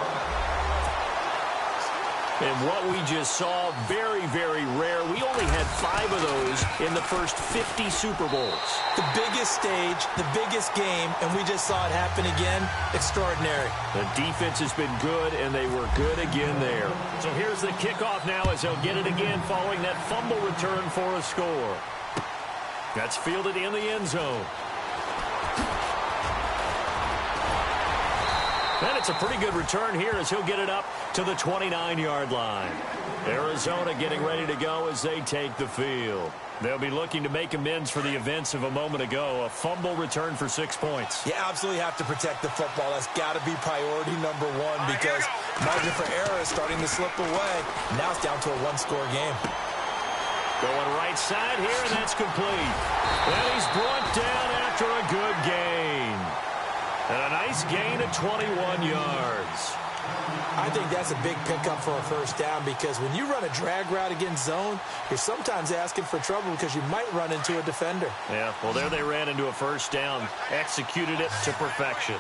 And what we just saw, very, very rare. We only had 5 of those in the first 50 Super Bowls. The biggest stage, the biggest game, and we just saw it happen again. Extraordinary. The defense has been good, and they were good again there. So here's the kickoff now as they'll get it again following that fumble return for a score. That's fielded in the end zone. And it's a pretty good return here as he'll get it up to the 29-yard line. Arizona getting ready to go as they take the field. They'll be looking to make amends for the events of a moment ago. A fumble return for 6 points. You absolutely have to protect the football. That's got to be priority number one because margin for error is starting to slip away. Now it's down to a one-score game. Going right side here, and that's complete. And he's brought down after a good gain. And a nice gain of 21 yards. I think that's a big pickup for a first down because when you run a drag route against zone, you're sometimes asking for trouble because you might run into a defender. Yeah, well, there they ran into a first down, executed it to perfection.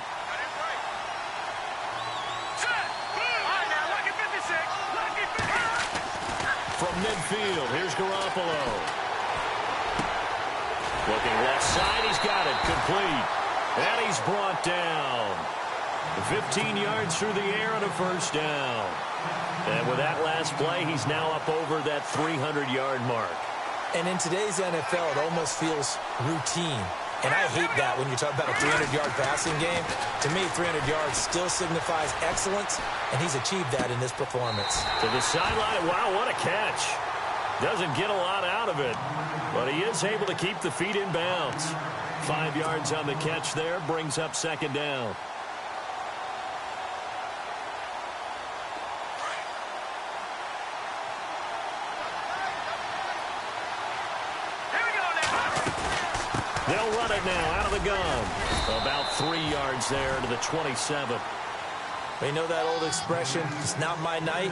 From midfield, here's Garoppolo. Looking left side, he's got it, complete. And he's brought down. 15 yards through the air and a first down. And with that last play, he's now up over that 300-yard mark. And in today's NFL, it almost feels routine. And I hate that when you talk about a 300-yard passing game. To me, 300 yards still signifies excellence, and he's achieved that in this performance. To the sideline. Wow, what a catch. Doesn't get a lot out of it, but he is able to keep the feet in bounds. 5 yards on the catch there, brings up second down. They'll run it now out of the gun. About 3 yards there to the 27. We know that old expression, it's not my night.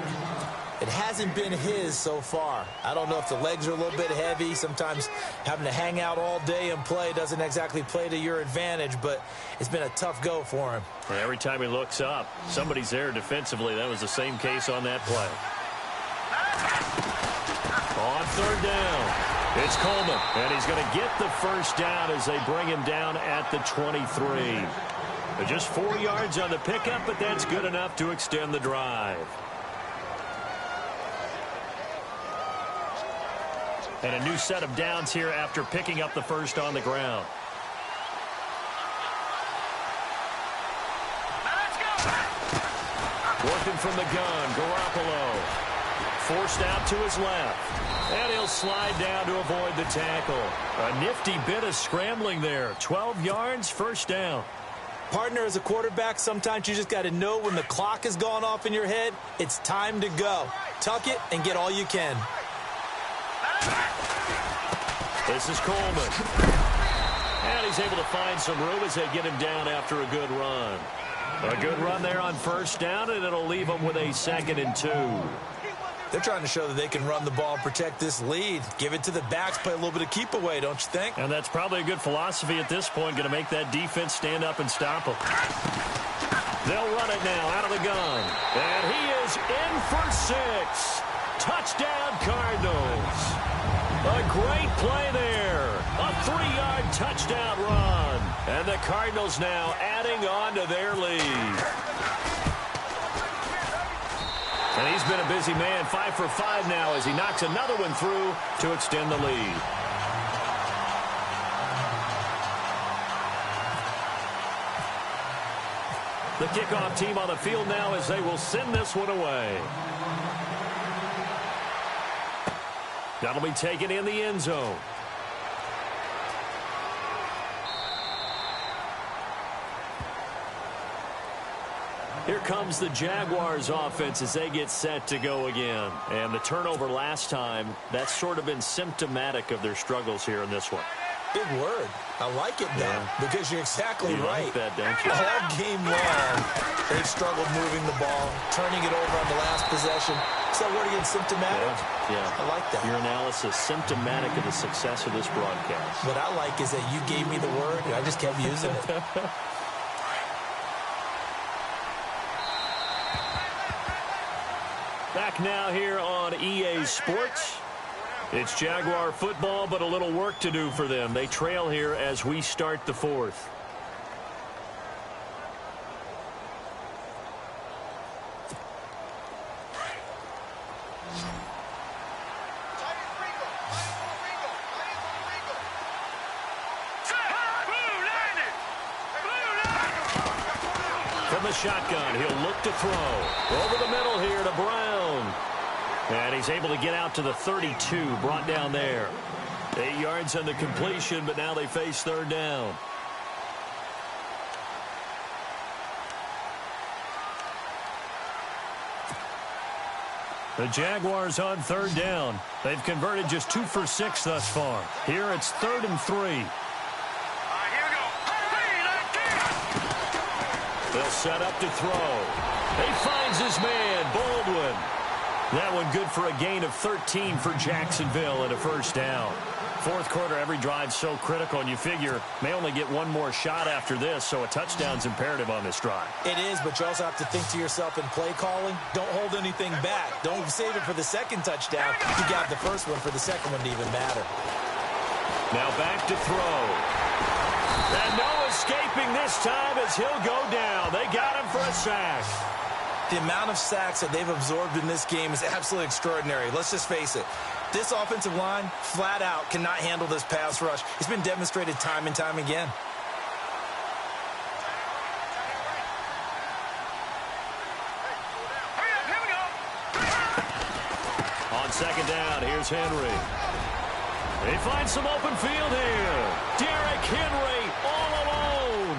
It hasn't been his so far. I don't know if the legs are a little bit heavy. Sometimes having to hang out all day and play doesn't exactly play to your advantage, but it's been a tough go for him. And every time he looks up, somebody's there defensively. That was the same case on that play. On third down, it's Coleman, and he's going to get the first down as they bring him down at the 23. Just 4 yards on the pickup, but that's good enough to extend the drive. And a new set of downs here after picking up the first on the ground. Working from the gun, Garoppolo. Forced out to his left. And he'll slide down to avoid the tackle. A nifty bit of scrambling there. 12 yards, first down. Partner, as a quarterback, sometimes you just got to know when the clock has gone off in your head, it's time to go. Tuck it and get all you can. This is Coleman. And he's able to find some room as they get him down after a good run. A good run there on first down, and it'll leave him with a 2nd and 2. They're trying to show that they can run the ball and protect this lead. Give it to the backs, play a little bit of keep away, don't you think? And that's probably a good philosophy at this point, going to make that defense stand up and stop them. They'll run it now out of the gun. And he is in for 6. Touchdown, Cardinals. A great play there. A 3-yard touchdown run. And the Cardinals now adding on to their lead. And he's been a busy man, 5 for 5 now as he knocks another one through to extend the lead. The kickoff team on the field now as they will send this one away. That'll be taken in the end zone. Here comes the Jaguars offense as they get set to go again. And the turnover last time, that's sort of been symptomatic of their struggles here in this one. Big word. I like it, though, because you're exactly right. Like that, don't you? All game long, they've struggled moving the ball, turning it over on the last possession. Is that word again, symptomatic? Yeah. I like that. Your analysis, symptomatic of the success of this broadcast. What I like is that you gave me the word, and I just kept using it. Back back now here on EA Sports. It's Jaguar football, but a little work to do for them. They trail here as we start the fourth. From the shotgun, he'll look to throw. Over the middle here to Brown. And he's able to get out to the 32, brought down there. 8 yards on the completion, but now they face third down. The Jaguars on third down. They've converted just 2 for 6 thus far. Here it's 3rd and 3. They'll set up to throw. He finds his man, Baldwin. That one good for a gain of 13 for Jacksonville and a first down. Fourth quarter, every drive's so critical, and you figure may only get one more shot after this, so a touchdown's imperative on this drive. It is, but you also have to think to yourself in play calling, don't hold anything back. Don't save it for the second touchdown. You got the first one for the second one to even matter. Now back to throw. And no escaping this time as he'll go down. They got him for a sack. The amount of sacks that they've absorbed in this game is absolutely extraordinary. Let's just face it. This offensive line, flat out, cannot handle this pass rush. It's been demonstrated time and time again. On second down, here's Henry. They find some open field here. Derrick Henry all alone.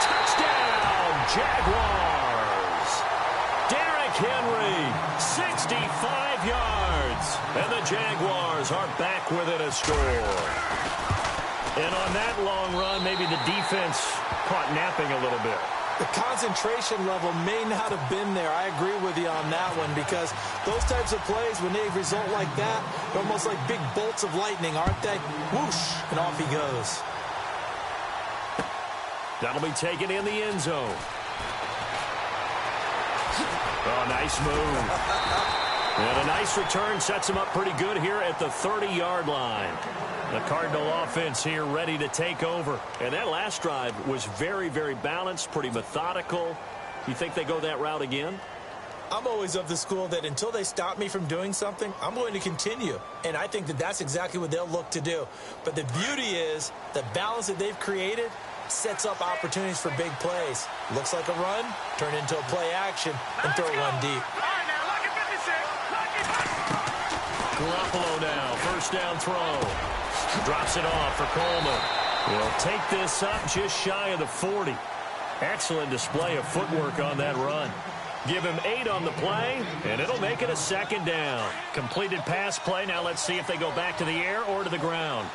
Touchdown, Jaguars. Derrick Henry, 65 yards. And the Jaguars are back within a score. And on that long run, maybe the defense caught napping a little bit. The concentration level may not have been there. I agree with you on that one because those types of plays, when they result like that, they're almost like big bolts of lightning, aren't they? Whoosh, and off he goes. That'll be taken in the end zone. Oh, nice move. And a nice return sets him up pretty good here at the 30-yard line. The Cardinal offense here ready to take over. And that last drive was very, very balanced, pretty methodical. You think they go that route again? I'm always of the school that until they stop me from doing something, I'm going to continue. And I think that that's exactly what they'll look to do. But the beauty is the balance that they've created sets up opportunities for big plays. Looks like a run, turn into a play action, and throw one deep. Garoppolo now, first down throw. Drops it off for Coleman. He'll take this up just shy of the 40. Excellent display of footwork on that run. Give him 8 on the play, and it'll make it a second down. Completed pass play. Now let's see if they go back to the air or to the ground.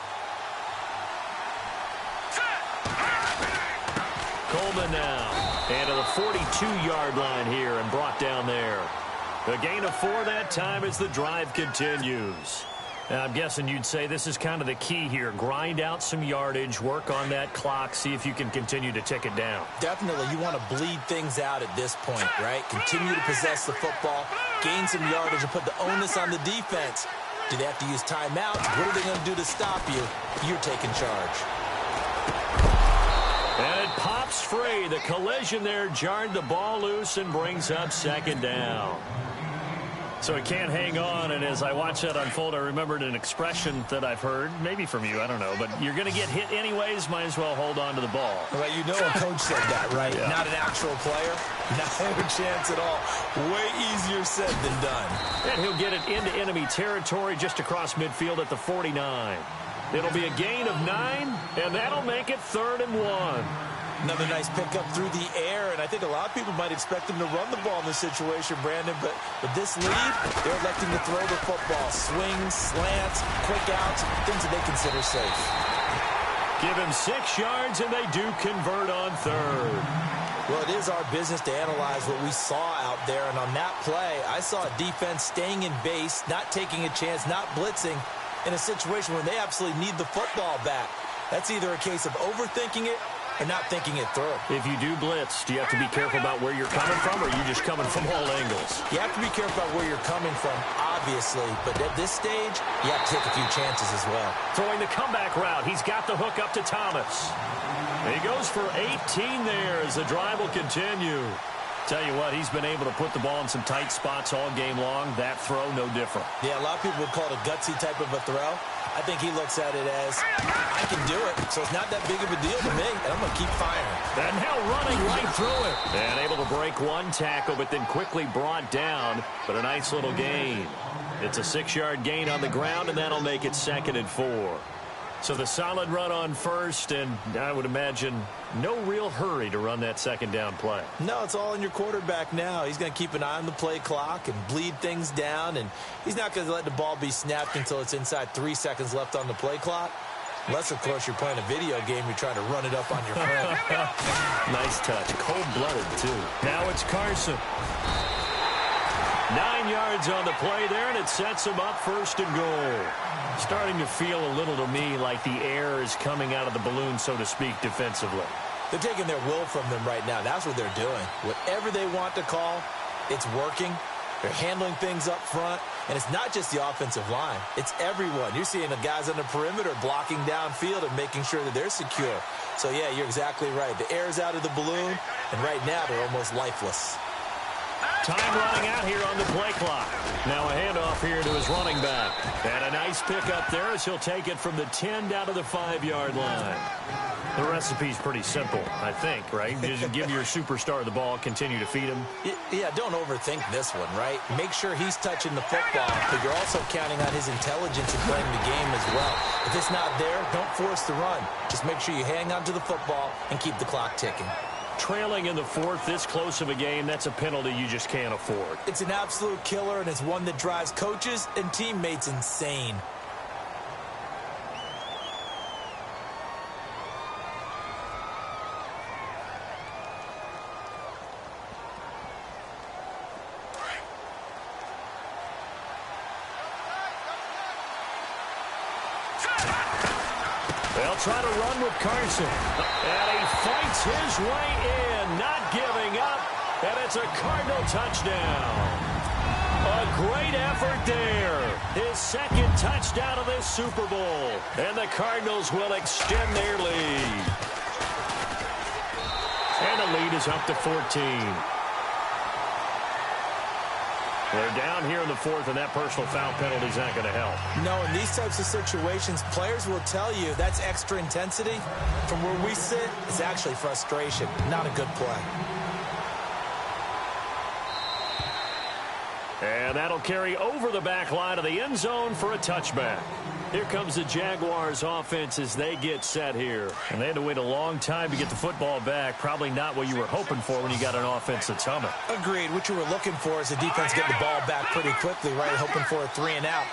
Coleman now. And to the 42-yard line here and brought down there. A gain of 4 that time as the drive continues. Now, I'm guessing you'd say this is kind of the key here. Grind out some yardage, work on that clock, see if you can continue to tick it down. Definitely. You want to bleed things out at this point, right? Continue to possess the football, gain some yardage, and put the onus on the defense. Do they have to use timeouts? What are they going to do to stop you? You're taking charge. And it pops free. The collision there jarred the ball loose and brings up second down. So it can't hang on, and as I watch that unfold, I remembered an expression that I've heard, maybe from you, I don't know, but you're going to get hit anyways, might as well hold on to the ball. Well, you know a coach said that, right? Yeah. Not an actual player. Not a chance at all. Way easier said than done. And he'll get it into enemy territory just across midfield at the 49. It'll be a gain of 9, and that'll make it 3rd and 1. Another nice pickup through the air, and I think a lot of people might expect them to run the ball in this situation, Brandon, but with this lead, they're electing to throw the football. Swings, slants, quick outs, things that they consider safe. Give him 6 yards, and they do convert on 3rd. Well, it is our business to analyze what we saw out there, and on that play, I saw a defense staying in base, not taking a chance, not blitzing, in a situation where they absolutely need the football back. That's either a case of overthinking it or not thinking it through. If you do blitz, do you have to be careful about where you're coming from, or are you just coming from all angles? You have to be careful about where you're coming from, obviously, but at this stage, you have to take a few chances as well. Throwing the comeback route. He's got the hook up to Thomas. He goes for 18 there as the drive will continue. Tell you what, he's been able to put the ball in some tight spots all game long. That throw, no different. Yeah, a lot of people would call it a gutsy type of a throw. I think he looks at it as, I can do it, so it's not that big of a deal to me, and I'm going to keep firing. And now running right through it. And able to break one tackle, but then quickly brought down. But a nice little gain. It's a 6-yard gain on the ground, and that'll make it 2nd and 4. So the solid run on first, and I would imagine no real hurry to run that 2nd down play. No, it's all in your quarterback now. He's going to keep an eye on the play clock and bleed things down, and he's not going to let the ball be snapped until it's inside 3 seconds left on the play clock. Unless, of course, you're playing a video game, you're trying to run it up on your friend. Nice touch. Cold-blooded, too. Now it's Carson. 9 yards on the play there, and it sets him up 1st and goal. Starting to feel a little to me like the air is coming out of the balloon, so to speak, defensively. They're taking their will from them right now. That's what they're doing. Whatever they want to call, it's working. They're handling things up front, and it's not just the offensive line. It's everyone. You're seeing the guys on the perimeter blocking downfield and making sure that they're secure. So, yeah, you're exactly right. The air's out of the balloon, and right now they're almost lifeless. Time running out here on the play clock. Now a handoff here to his running back. And a nice pick up there as he'll take it from the 10 down to the 5-yard line. The recipe's pretty simple, I think, right? Just give your superstar the ball, continue to feed him. Yeah, don't overthink this one, right? Make sure he's touching the football, but you're also counting on his intelligence in playing the game as well. If it's not there, don't force the run. Just make sure you hang on to the football and keep the clock ticking. Trailing in the 4th, this close of a game, that's a penalty you just can't afford. It's an absolute killer, and it's one that drives coaches and teammates insane. They'll try to run with Carson. And he fights his way in, not giving up. And it's a Cardinal touchdown. A great effort there. His 2nd touchdown of this Super Bowl. And the Cardinals will extend their lead. And the lead is up to 14. They're down here in the 4th, and that personal foul penalty is not going to help. No, in these types of situations, players will tell you that's extra intensity. From where we sit, it's actually frustration, not a good play. And that'll carry over the back line of the end zone for a touchback. Here comes the Jaguars offense as they get set here. And they had to wait a long time to get the football back. Probably not what you were hoping for when you got an offense that's humming. Agreed. What you were looking for is the defense getting the ball back pretty quickly, right? Hoping for a 3 and out.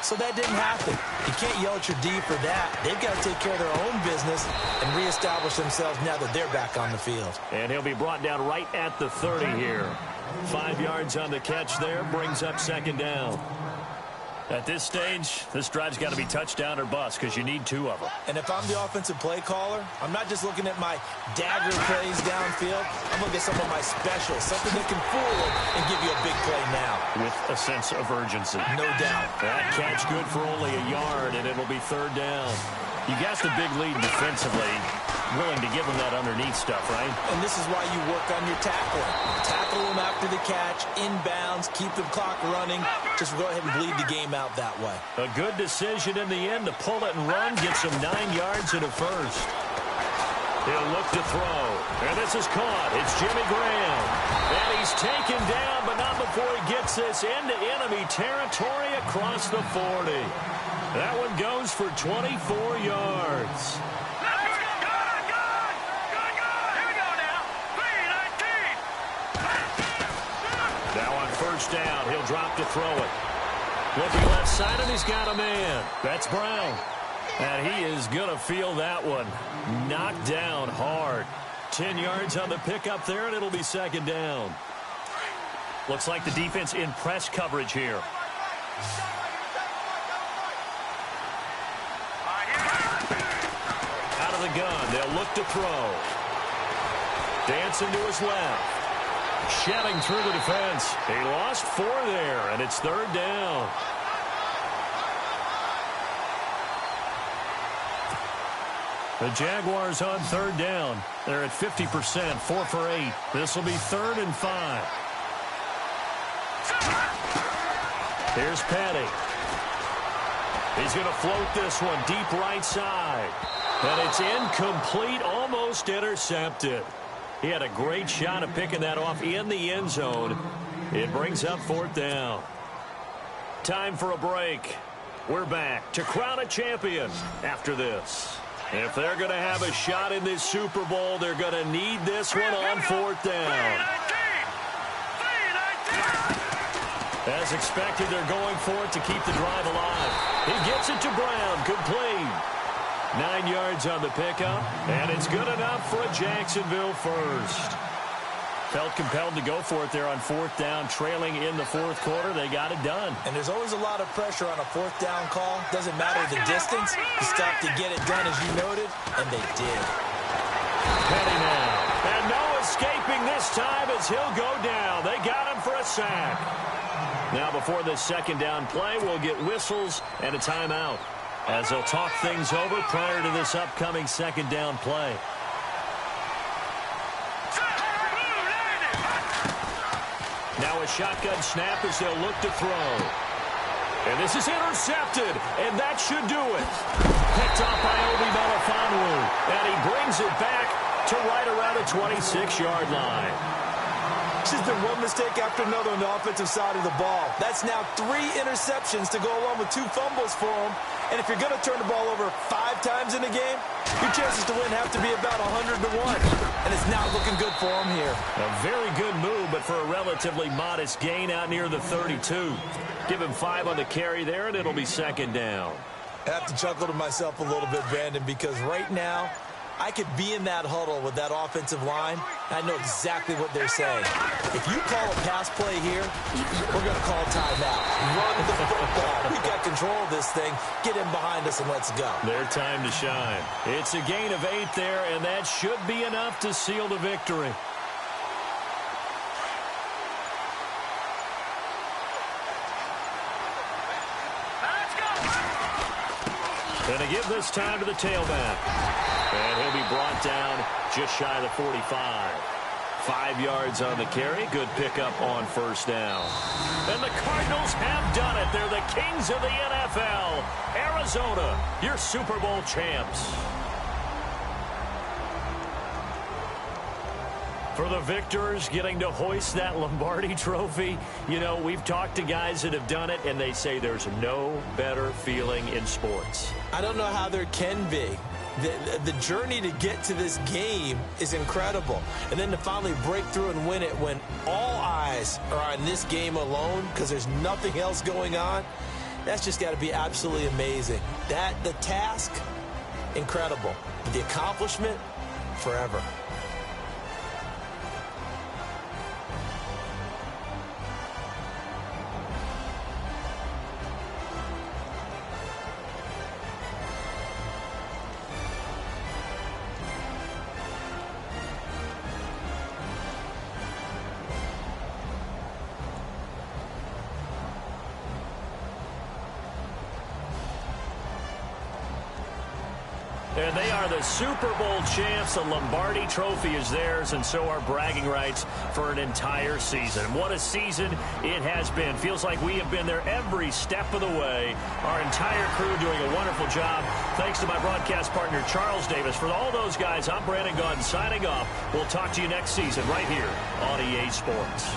So that didn't happen. You can't yell at your D for that. They've got to take care of their own business and reestablish themselves now that they're back on the field. And he'll be brought down right at the 30 here. 5 yards on the catch there, brings up 2nd down. At this stage, this drive's got to be touchdown or bust because you need 2 of them. And if I'm the offensive play caller, I'm not just looking at my dagger plays downfield. I'm looking at some of my specials, something that can fool and give you a big play now. With a sense of urgency. No doubt. That catch good for only a yard, and it'll be 3rd down. You got the big lead defensively. Willing to give them that underneath stuff, right? And this is why you work on your tackling. Tackle them after the catch, inbounds, keep the clock running. Just go ahead and bleed the game out that way. A good decision in the end to pull it and run. Gets him 9 yards and a 1st. He'll look to throw. And this is caught. It's Jimmy Graham. And he's taken down, but not before he gets this into enemy territory across the 40. That one goes for 24 yards. Now on 1st down, he'll drop to throw it. Looking left side, and he's got a man. That's Brown. And he is going to feel that one. Knocked down hard. 10 yards on the pickup there, and it'll be 2nd down. Looks like the defense in press coverage here. Out of the gun. They'll look to throw. Dancing to his left. Shedding through the defense. He lost 4 there, and it's 3rd down. The Jaguars on 3rd down. They're at 50%, 4 for 8. This will be 3rd and 5. Here's Petty. He's going to float this one deep right side. And it's incomplete, almost intercepted. He had a great shot at picking that off in the end zone. It brings up 4th down. Time for a break. We're back to crown a champion after this. If they're going to have a shot in this Super Bowl, they're going to need this one on 4th down. As expected, they're going for it to keep the drive alive. He gets it to Brown, complete. 9 yards on the pickup, and it's good enough for a Jacksonville first. Felt compelled to go for it there on 4th down, trailing in the 4th quarter. They got it done. And there's always a lot of pressure on a 4th down call. Doesn't matter the distance. You stop to get it done, as you noted, and they did. Petty now. And no escaping this time as he'll go down. They got him for a sack. Now before this 2nd down play, we'll get whistles and a timeout as they'll talk things over prior to this upcoming 2nd down play. Now a shotgun snap as they'll look to throw. And this is intercepted, and that should do it. Picked off by Obi Melifonwu, and he brings it back to right around the 26-yard line. This has been one mistake after another on the offensive side of the ball. That's now 3 interceptions to go along with 2 fumbles for him. And if you're going to turn the ball over 5 times in a game, your chances to win have to be about 100 to 1. And it's not looking good for him here. A very good move, but for a relatively modest gain out near the 32. Give him 5 on the carry there, and it'll be 2nd down. I have to chuckle to myself a little bit, Brandon, because right now, I could be in that huddle with that offensive line. I know exactly what they're saying. If you call a pass play here, we're going to call timeout. Run the football. We got control of this thing. Get in behind us and let's go. Their time to shine. It's a gain of 8 there, and that should be enough to seal the victory. And to give this time to the tailback. And he'll be brought down just shy of the 45. 5 yards on the carry. Good pickup on 1st down. And the Cardinals have done it. They're the kings of the NFL. Arizona, your Super Bowl champs. For the victors getting to hoist that Lombardi trophy, you know, we've talked to guys that have done it, and they say there's no better feeling in sports. I don't know how there can be. The journey to get to this game is incredible. And then to finally break through and win it when all eyes are on this game alone because there's nothing else going on, that's just got to be absolutely amazing. The task, incredible. The accomplishment, forever. And they are the Super Bowl champs. The Lombardi trophy is theirs, and so are bragging rights for an entire season. What a season it has been. Feels like we have been there every step of the way. Our entire crew doing a wonderful job. Thanks to my broadcast partner, Charles Davis. For all those guys, I'm Brandon Gaudin signing off. We'll talk to you next season right here on EA Sports.